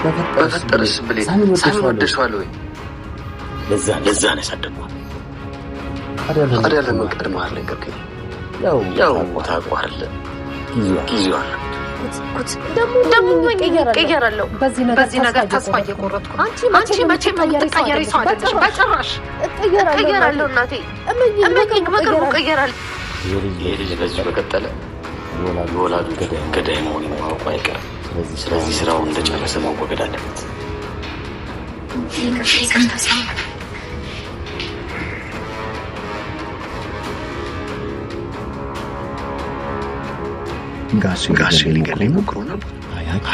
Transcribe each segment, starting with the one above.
በፈጠረስ ብሌን ሳሚ ወደሽዋል ወይ? ለዛ ነው ያሳደግኳት። ታዲያ ለምን ቀድመህ አልነገርከኝ? ያው ታውቀዋለህ፣ ጊዜው አለ። ደግሞ እቀየራለሁ። በዚህ ነገር ተስፋ እየቆረጥኩ ነው። አንቺ መቼም የምትቀየሪ ሰው አይደለሽ። በጭራሽ እቀየራለሁ እናቴ፣ እመኚኝ፣ በቅርቡ እቀየራለሁ። ይሄ ልጅ በዚህ በቀጠለ የወላጆቹ ገዳይ መሆኑን ማወቁ አይቀርም። ስለዚህ ስራውን እንደጨረሰ መወገድ አለበት። ጋሼ ሊገለኝ ሞክሮ ነበር።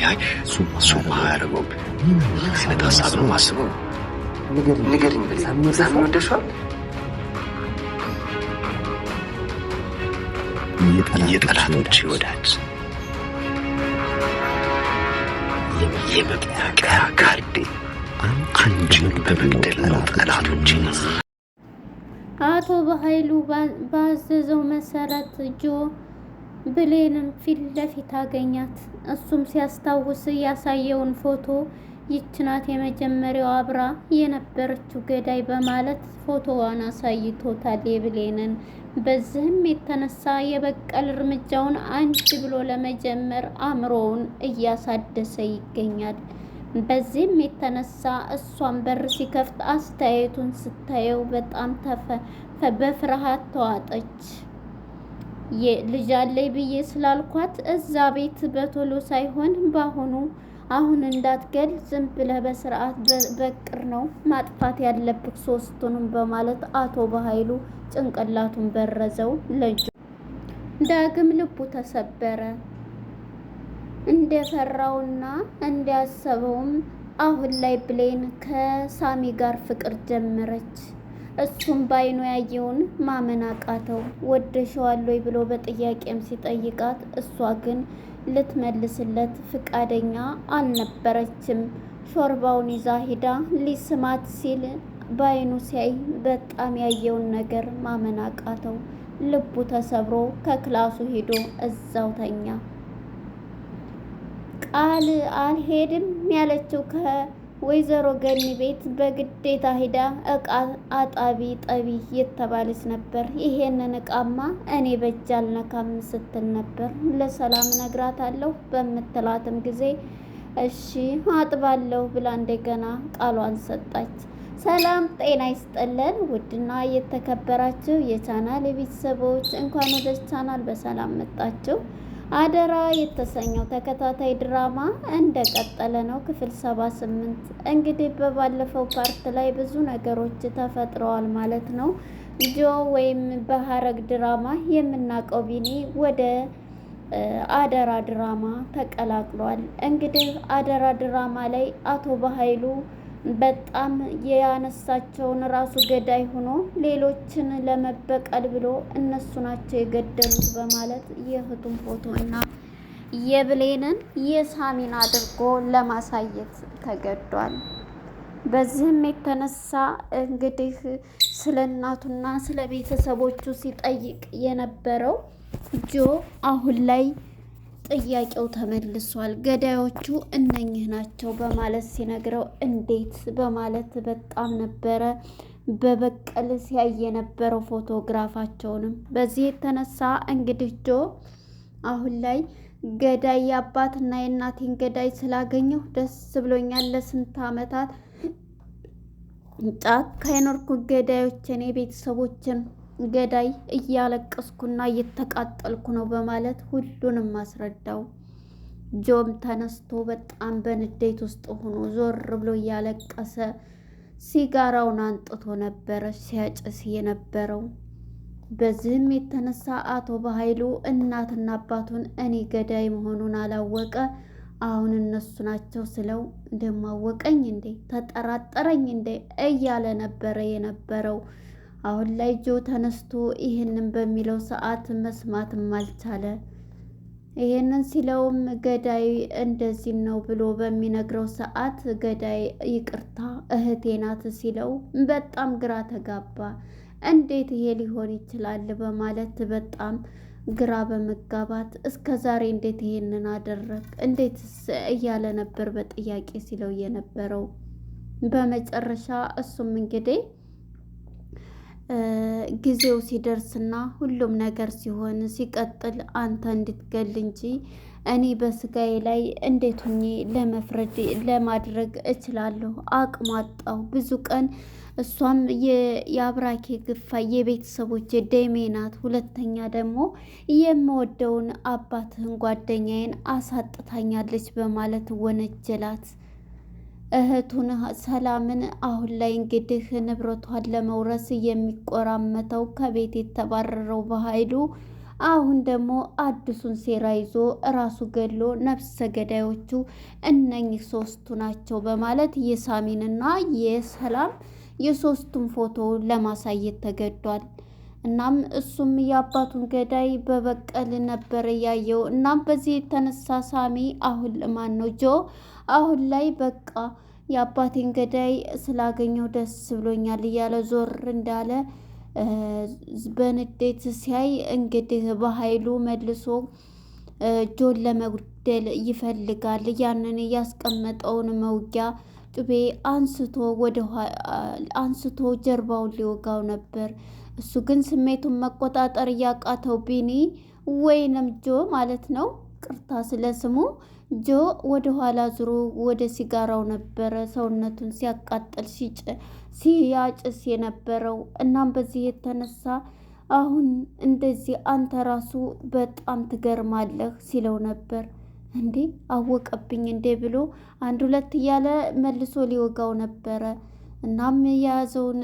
አይ እሱማ አያደርገውም። አይነት ሀሳብ ነው ማስበው። ንገሪኝ ብሌን፣ ሳሚ ወደሽዋል? የጠላቶች ወዳጅ፣ የመብታቂያ ካርዴ፣ አንቺን በመግደል ነው ጠላቶችን። አቶ በኃይሉ ባዘዘው መሰረት ጆ ብሌንን ፊት ለፊት አገኛት። እሱም ሲያስታውስ ያሳየውን ፎቶ ይች ናት የመጀመሪያው አብራ የነበረችው ገዳይ በማለት ፎቶዋን አሳይቶታል የብሌንን። በዚህም የተነሳ የበቀል እርምጃውን አንድ ብሎ ለመጀመር አእምሮውን እያሳደሰ ይገኛል። በዚህም የተነሳ እሷን በር ሲከፍት አስተያየቱን ስታየው በጣም በፍርሃት ተዋጠች። ልጅ አለኝ ብዬ ስላልኳት እዛ ቤት በቶሎ ሳይሆን አሁን እንዳትገል ዝም ብለህ በስርዓት በቅር ነው ማጥፋት ያለብህ ሶስቱንም በማለት አቶ በኃይሉ ጭንቅላቱን በረዘው። ልጁ ዳግም ልቡ ተሰበረ። እንደፈራውና እንዲያሰበውም አሁን ላይ ብሌን ከሳሚ ጋር ፍቅር ጀመረች። እሱም ባይኑ ያየውን ማመን አቃተው። ወደሽዋል ወይ ብሎ በጥያቄም ሲጠይቃት እሷ ግን ልትመልስለት ፍቃደኛ አልነበረችም። ሾርባውን ይዛ ሂዳ ሊስማት ሲል ባይኑ ሲያይ በጣም ያየውን ነገር ማመን አቃተው። ልቡ ተሰብሮ ከክላሱ ሄዶ እዛው ተኛ። ቃል አልሄድም ያለችው ከወይዘሮ ገኒ ቤት በግዴታ ሂዳ እቃ አጣቢ ጠቢ የተባለች ነበር። ይሄንን እቃማ እኔ በእጅ አልነካም ስትል ነበር። ለሰላም ነግራታለሁ በምትላትም ጊዜ እሺ አጥባለሁ ብላ እንደገና ቃሏን ሰጣች። ሰላም ጤና ይስጥልን ውድና የተከበራችሁ የቻናል ቤተሰቦች እንኳን ወደ ቻናል በሰላም መጣችሁ። አደራ የተሰኘው ተከታታይ ድራማ እንደቀጠለ ነው። ክፍል 78 እንግዲህ በባለፈው ፓርት ላይ ብዙ ነገሮች ተፈጥረዋል ማለት ነው። ጆ ወይም በሀረግ ድራማ የምናውቀው ቢኒ ወደ አደራ ድራማ ተቀላቅሏል። እንግዲህ አደራ ድራማ ላይ አቶ በኃይሉ በጣም ያነሳቸውን ራሱ ገዳይ ሆኖ ሌሎችን ለመበቀል ብሎ እነሱ ናቸው የገደሉት በማለት የእህቱን ፎቶ እና የብሌንን የሳሚን አድርጎ ለማሳየት ተገዷል። በዚህም የተነሳ እንግዲህ ስለ እናቱና ስለ ቤተሰቦቹ ሲጠይቅ የነበረው ጆ አሁን ላይ ጥያቄው ተመልሷል። ገዳዮቹ እነኝህ ናቸው በማለት ሲነግረው እንዴት በማለት በጣም ነበረ በበቀል ሲያይ የነበረው ፎቶግራፋቸውንም። በዚህ የተነሳ እንግዲህ ጆ አሁን ላይ ገዳይ የአባትና የእናቴን ገዳይ ስላገኘሁ ደስ ብሎኛል። ለስንት ዓመታት ጫካ የኖርኩ ገዳዮችን የቤተሰቦችን ገዳይ እያለቀስኩና እየተቃጠልኩ ነው በማለት ሁሉንም አስረዳው። ጆም ተነስቶ በጣም በንዴት ውስጥ ሆኖ ዞር ብሎ እያለቀሰ ሲጋራውን አንጥቶ ነበረ ሲያጭስ የነበረው። በዚህም የተነሳ አቶ በኃይሉ እናትና አባቱን እኔ ገዳይ መሆኑን አላወቀ። አሁን እነሱ ናቸው ስለው እንደማወቀኝ እንዴ ተጠራጠረኝ እንዴ እያለ ነበረ የነበረው። አሁን ላይ ጆ ተነስቶ ይህንን በሚለው ሰዓት መስማትም አልቻለ። ይህንን ሲለውም ገዳይ እንደዚህ ነው ብሎ በሚነግረው ሰዓት ገዳይ ይቅርታ እህቴ ናት ሲለው በጣም ግራ ተጋባ። እንዴት ይሄ ሊሆን ይችላል በማለት በጣም ግራ በመጋባት እስከ ዛሬ እንዴት ይሄንን አደረግ እንዴትስ እያለ ነበር በጥያቄ ሲለው የነበረው። በመጨረሻ እሱም እንግዲህ ጊዜው ሲደርስና ሁሉም ነገር ሲሆን ሲቀጥል አንተ እንድትገል እንጂ እኔ በስጋዬ ላይ እንዴት ሆኜ ለመፍረድ ለማድረግ እችላለሁ? አቅም አጣሁ። ብዙ ቀን እሷም የአብራኬ ግፋይ የቤተሰቦች ደሜ ናት። ሁለተኛ ደግሞ የምወደውን አባትህን ጓደኛዬን አሳጥታኛለች በማለት ወነጀላት። እህቱን ሰላምን አሁን ላይ እንግዲህ ንብረቷን ለመውረስ የሚቆራመተው ከቤት የተባረረው በኃይሉ አሁን ደግሞ አዲሱን ሴራ ይዞ ራሱ ገሎ ነፍሰ ገዳዮቹ እነኚህ ሶስቱ ናቸው በማለት የሳሚንና የሰላም የሶስቱን ፎቶ ለማሳየት ተገዷል። እናም እሱም የአባቱን ገዳይ በበቀል ነበር ያየው። እናም በዚህ የተነሳ ሳሚ አሁን ማን ነው ጆ አሁን ላይ በቃ የአባቴን ገዳይ ስላገኘው ደስ ብሎኛል እያለ ዞር እንዳለ በንዴት ሲያይ እንግዲህ በኃይሉ መልሶ ጆን ለመግደል ይፈልጋል። ያንን ያስቀመጠውን መውጊያ ጩቤ አንስቶ ጀርባውን ሊወጋው ነበር። እሱ ግን ስሜቱን መቆጣጠር እያቃተው ቢኒ ወይንም ጆ ማለት ነው፣ ቅርታ ስለ ስሙ ጆ ወደ ኋላ ዙሮ ወደ ሲጋራው ነበረ ሰውነቱን ሲያቃጥል ሲያጭስ የነበረው። እናም በዚህ የተነሳ አሁን እንደዚህ አንተ ራሱ በጣም ትገርማለህ ሲለው ነበር። እንዴ አወቀብኝ እንዴ ብሎ አንድ ሁለት እያለ መልሶ ሊወጋው ነበረ። እናም የያዘውን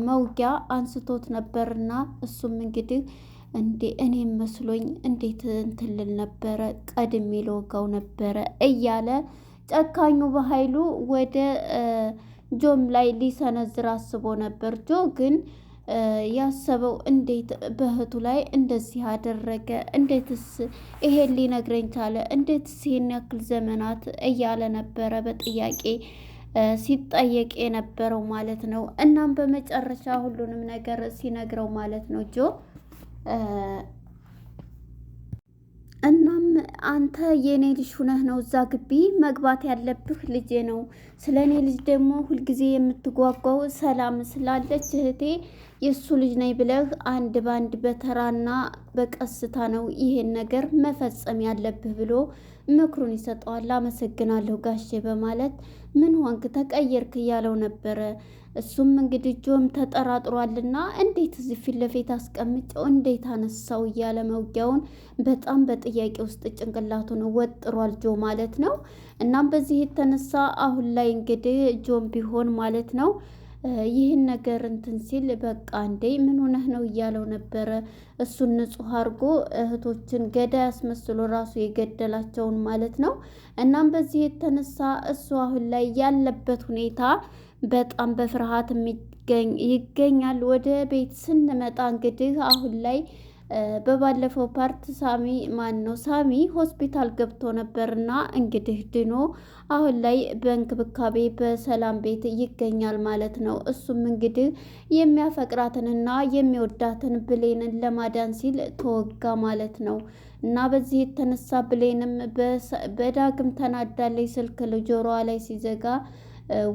መውጊያ አንስቶት ነበርና እሱም እንግዲህ እንዴ እኔም መስሎኝ እንዴት እንትን ልል ነበረ ቀድሜ ልወጋው ነበረ እያለ ጨካኙ በኃይሉ ወደ ጆም ላይ ሊሰነዝር አስቦ ነበር። ጆ ግን ያሰበው እንዴት በእህቱ ላይ እንደዚህ አደረገ? እንዴትስ ይሄን ሊነግረኝ ቻለ? እንዴትስ ይሄን ያክል ዘመናት እያለ ነበረ በጥያቄ ሲጠየቅ የነበረው ማለት ነው። እናም በመጨረሻ ሁሉንም ነገር ሲነግረው ማለት ነው ጆ እናም አንተ የኔ ልጅ ሁነህ ነው እዛ ግቢ መግባት ያለብህ፣ ልጄ ነው። ስለ እኔ ልጅ ደግሞ ሁልጊዜ የምትጓጓው ሰላም ስላለች እህቴ የእሱ ልጅ ነኝ ብለህ አንድ ባንድ በተራና በቀስታ ነው ይሄን ነገር መፈጸም ያለብህ ብሎ ምክሩን ይሰጠዋል። አመሰግናለሁ ጋሼ በማለት ምን ሆንክ ተቀየርክ እያለው ነበረ። እሱም እንግዲህ ጆም ተጠራጥሯልና እንዴት እዚህ ፊት ለፊት አስቀምጨው እንዴት አነሳው እያለ መውጊያውን በጣም በጥያቄ ውስጥ ጭንቅላቱን ወጥሯል ጆ ማለት ነው። እናም በዚህ የተነሳ አሁን ላይ እንግዲህ ጆም ቢሆን ማለት ነው ይህን ነገር እንትን ሲል በቃ እንዴ ምን ሆነህ ነው እያለው ነበረ። እሱን ንጹሕ አድርጎ እህቶችን ገዳይ አስመስሎ ራሱ የገደላቸውን ማለት ነው። እናም በዚህ የተነሳ እሱ አሁን ላይ ያለበት ሁኔታ በጣም በፍርሃት ይገኛል። ወደ ቤት ስንመጣ እንግዲህ አሁን ላይ በባለፈው ፓርት ሳሚ ሆስፒታል ገብቶ ነበርና እንግዲህ ድኖ አሁን ላይ በእንክብካቤ በሰላም ቤት ይገኛል ማለት ነው። እሱም እንግዲህ የሚያፈቅራትንና የሚወዳትን ብሌንን ለማዳን ሲል ተወጋ ማለት ነው። እና በዚህ የተነሳ ብሌንም በዳግም ተናዳለች። ስልክ ጆሮዋ ላይ ሲዘጋ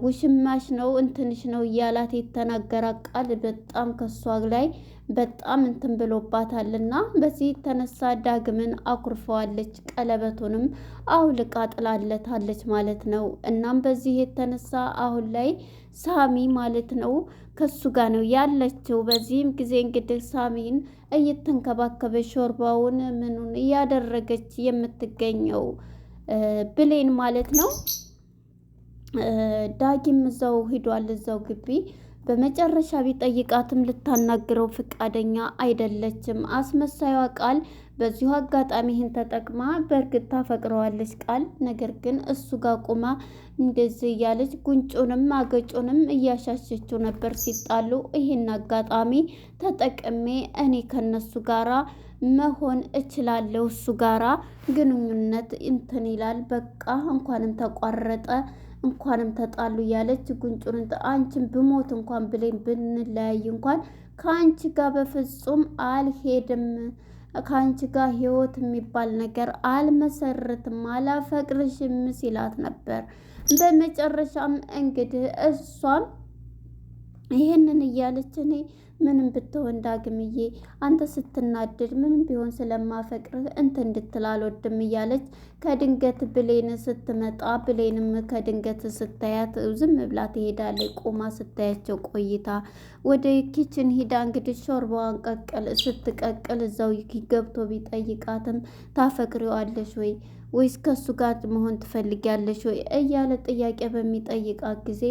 ውሽማሽ ነው እንትንሽ ነው እያላት የተናገራት ቃል በጣም ከሷ ላይ በጣም እንትን ብሎባታልና በዚህ የተነሳ ዳግምን አኩርፈዋለች። ቀለበቱንም አውልቃ ጥላለታለች ማለት ነው። እናም በዚህ የተነሳ አሁን ላይ ሳሚ ማለት ነው ከሱ ጋር ነው ያለችው። በዚህም ጊዜ እንግዲህ ሳሚን እየተንከባከበ ሾርባውን ምኑን እያደረገች የምትገኘው ብሌን ማለት ነው። ዳጊም እዛው ሂዷል እዛው ግቢ። በመጨረሻ ቢጠይቃትም ልታናግረው ፍቃደኛ አይደለችም። አስመሳዩዋ ቃል በዚሁ አጋጣሚ ይህን ተጠቅማ በእርግጥ ታፈቅረዋለች ቃል። ነገር ግን እሱ ጋር ቁማ እንደዚህ እያለች ጉንጩንም አገጩንም እያሻሸችው ነበር ሲጣሉ። ይህን አጋጣሚ ተጠቅሜ እኔ ከነሱ ጋራ መሆን እችላለሁ፣ እሱ ጋራ ግንኙነት እንትን ይላል፣ በቃ እንኳንም ተቋረጠ እንኳንም ተጣሉ እያለች ጉንጩን አንቺን ብሞት እንኳን ብሌን ብንለያይ እንኳን ከአንቺ ጋር በፍጹም አልሄድም ከአንቺ ጋር ህይወት የሚባል ነገር አልመሰርትም አላፈቅርሽም ሲላት ነበር። በመጨረሻም እንግዲህ እሷም ይሄንን እያለች እኔ ምንም ብትሆን ዳግምዬ አንተ ስትናደድ ምንም ቢሆን ስለማፈቅርህ እንድትል አልወድም እያለች ከድንገት ብሌን ስትመጣ ብሌንም ከድንገት ስታያት ዝም ብላ ትሄዳለች። ቆማ ስታያቸው ቆይታ ወደ ኪችን ሂዳ እንግዲህ ሾርባዋን ስትቀቅል እዛው ገብቶ ቢጠይቃትም ታፈቅሪዋለሽ ወይስ ከሱ ጋር መሆን ትፈልጊያለሽ ወይ እያለ ጥያቄ በሚጠይቃት ጊዜ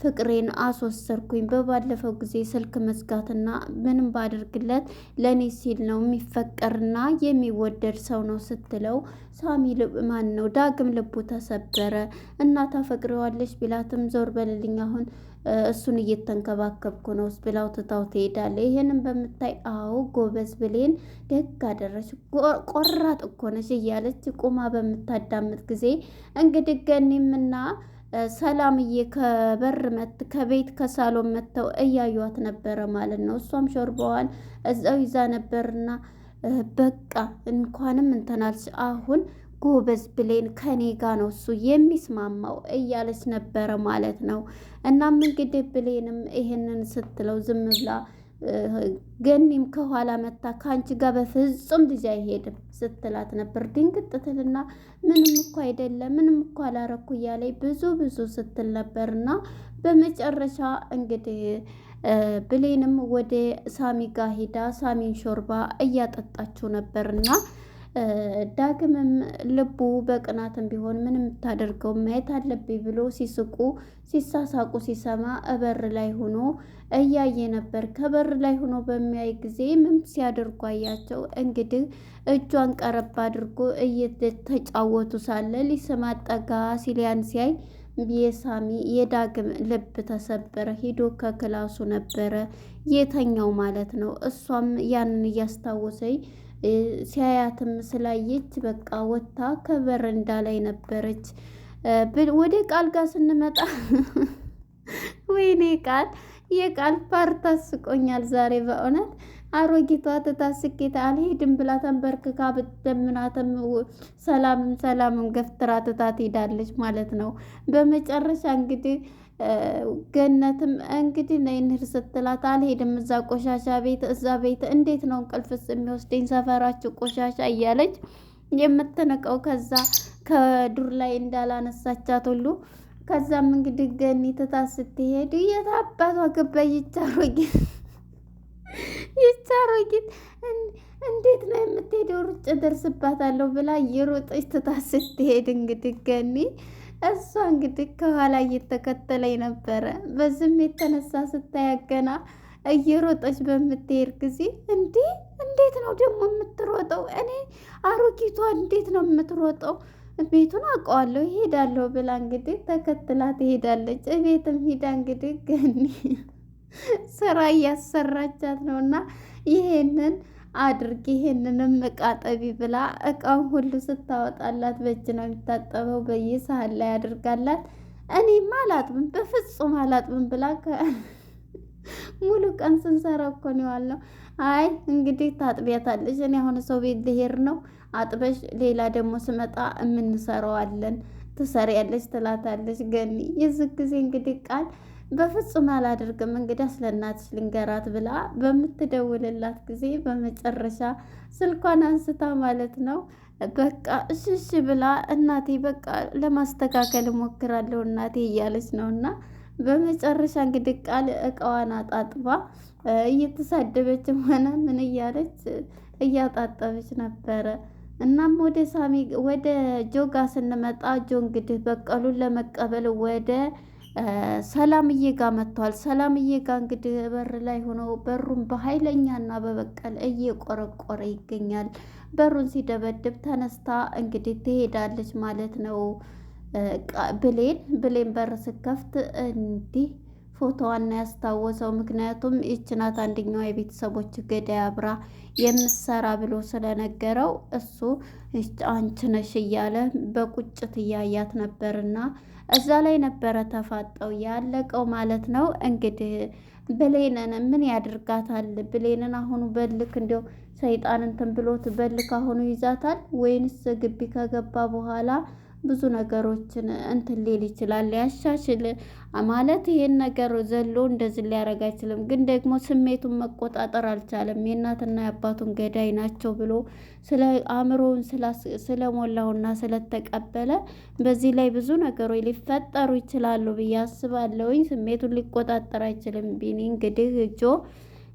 ፍቅሬን አስወሰርኩኝ በባለፈው ጊዜ ስልክ መዝጋትና ምንም ባደርግለት ለእኔ ሲል ነው የሚፈቀርና የሚወደድ ሰው ነው ስትለው ሳሚ ማን ነው ዳግም ልቡ ተሰበረ። እና ታፈቅሪዋለሽ ቢላትም ዞር በልልኝ አሁን እሱን እየተንከባከብኩ ነው ብላው ትታው ትሄዳለች። ይሄንን በምታይ አዎ ጎበዝ ብሌን ደግ አደረች ቆራጥ እኮ ነሽ እያለች ቁማ በምታዳምጥ ጊዜ እንግዲህ ገኒምና ሰላምዬ ከቤት ከሳሎን መጥተው እያዩት ነበረ ማለት ነው። እሷም ሾርባዋን እዛው ይዛ ነበርና በቃ እንኳንም እንተናልሽ አሁን ጎበዝ ብሌን ከኔ ጋ ነው እሱ የሚስማማው እያለች ነበረ ማለት ነው። እናም እንግዲህ ብሌንም ይሄንን ስትለው ዝም ብላ ገኒም ከኋላ መታ ከአንቺ ጋር በፍጹም ልጅ አይሄድም ስትላት ነበር። ድንግጥ ትልና ምንም እኮ አይደለም ምንም እኮ አላረኩ እያለኝ ብዙ ስትል ነበርና በመጨረሻ እንግዲህ ብሌንም ወደ ሳሚ ጋር ሂዳ ሳሚን ሾርባ እያጠጣችው ነበርና ዳግምም ልቡ በቅናትም ቢሆን ምንም የምታደርገው ማየት አለብኝ ብሎ ሲሳሳቁ ሲሰማ በር ላይ ሆኖ እያየ ነበር። ከበር ላይ ሆኖ በሚያይ ጊዜ ምን ሲያደርጉ አያቸው። እንግዲህ እጇን ቀረብ አድርጎ እየተጫወቱ ሳለ ሊስማት ጠጋ ሲሊያን ሲያይ የሳሚ የዳግም ልብ ተሰበረ። ሂዶ ከክላሱ ነበረ የተኛው ማለት ነው። እሷም ያንን እያስታወሰኝ ሲያያትም ስላየች በቃ ወታ ከበረንዳ ላይ ነበረች። ወደ ቃል ጋር ስንመጣ ወይኔ የቃል ፓርት አስቆኛል ዛሬ በእውነት አሮጊቷ ትታስኬት አልሄድም ብላ ተንበርክካ ብትደምናትም ሰላምም ገፍትራ ትታት ሄዳለች ማለት ነው። በመጨረሻ እንግዲህ ገነትም እንግዲህ ነይ እንሂድ ስትላት አልሄድም እዛ ቆሻሻ ቤት እዛ ቤት እንዴት ነው እንቅልፍስ የሚወስደኝ ሰፈራችሁ ቆሻሻ እያለች የምትነቀው ከዛ ከዱር ላይ እንዳላነሳቻት ሁሉ ከዛም እንግዲህ ገኒ ትታት ስትሄድ የታባቷ ገባይ ይቻሮጊት እንዴት ነው የምትሄደው ሩጭ ደርስባታለሁ ብላ እየሮጠች ትታት ስትሄድ እንግዲህ ገኒ እሷ እንግዲህ ከኋላ እየተከተለኝ ነበረ። በዝም የተነሳ ስታያገና እየሮጠች በምትሄድ ጊዜ እንዴት ነው ደግሞ የምትሮጠው? እኔ አሮጊቷ እንዴት ነው የምትሮጠው? ቤቱን አውቀዋለሁ ይሄዳለሁ ብላ እንግዲህ ተከትላ ትሄዳለች። ቤትም ሂዳ እንግዲህ ገኒ ስራ እያሰራቻት ነው እና ይሄንን አድርጊ ይሄንንም እቃ ጠቢ ብላ እቃውን ሁሉ ስታወጣላት በእጅ ነው የሚታጠበው በየሳህን ላይ አድርጋላት እኔማ አላጥብም በፍጹም አላጥብም ብላ ሙሉ ቀን ስንሰራ እኮ ነው ያልነው። አይ እንግዲህ ታጥቢያታለሽ እኔ አሁን ሰው ቤት ልሄድ ነው አጥበሽ ሌላ ደግሞ ስመጣ የምንሰራዋለን ትሰሪያለሽ ትላታለች ገኒ። የዚህ ጊዜ እንግዲህ ቃል በፍጹም አላደርግም እንግዲህ ስለእናትሽ ልንገራት ብላ በምትደውልላት ጊዜ በመጨረሻ ስልኳን አንስታ ማለት ነው በቃ እሺ ብላ እናቴ በቃ ለማስተካከል እሞክራለሁ እናቴ እያለች ነው። እና በመጨረሻ እንግዲህ ቃል እቃዋን አጣጥባ እየተሳደበችም ሆነ ምን እያለች እያጣጠበች ነበረ። እናም ወደ ጆጋ ስንመጣ ጆ እንግዲህ በቀሉን ለመቀበል ወደ ሰላምዬ ጋር መጥተዋል። ሰላምዬ ጋር እንግዲህ በር ላይ ሆኖ በሩን በኃይለኛና በበቀል እየቆረቆረ ይገኛል። በሩን ሲደበድብ ተነስታ እንግዲህ ትሄዳለች ማለት ነው። ብሌን በር ስከፍት እንዲህ ፎቶዋን ያስታወሰው ምክንያቱም ይችናት አንደኛዋ የቤተሰቦች ገዳይ አብራ የምሰራ ብሎ ስለነገረው እሱ አንቺ ነሽ እያለ በቁጭት እያያት ነበርና እዛ ላይ ነበረ ተፋጠው ያለቀው ማለት ነው። እንግዲህ ብሌንን ምን ያድርጋታል? ብሌንን አሁኑ በልክ እንዲያው ሰይጣን እንትን ብሎት በል ካሁኑ ይዛታል ወይንስ ግቢ ከገባ በኋላ ብዙ ነገሮችን እንትን ሊል ይችላል። ያሻሽል ማለት ይሄን ነገር ዘሎ እንደዚህ ሊያደርግ አይችልም። ግን ደግሞ ስሜቱን መቆጣጠር አልቻለም። የእናትና የአባቱን ገዳይ ናቸው ብሎ ስለ አእምሮውን ስለሞላውና ስለተቀበለ በዚህ ላይ ብዙ ነገሮች ሊፈጠሩ ይችላሉ ብዬ አስባለሁኝ። ስሜቱን ሊቆጣጠር አይችልም ቢኒ እንግዲህ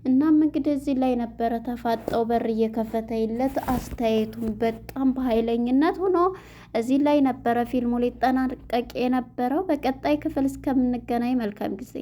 እናም እንግዲህ እዚህ ላይ ነበረ ተፋጠው በር እየከፈተይለት አስተያየቱን በጣም በኃይለኝነት ሆኖ እዚህ ላይ ነበረ ፊልሙ ሊጠናቀቅ የነበረው። በቀጣይ ክፍል እስከምንገናኝ መልካም ጊዜ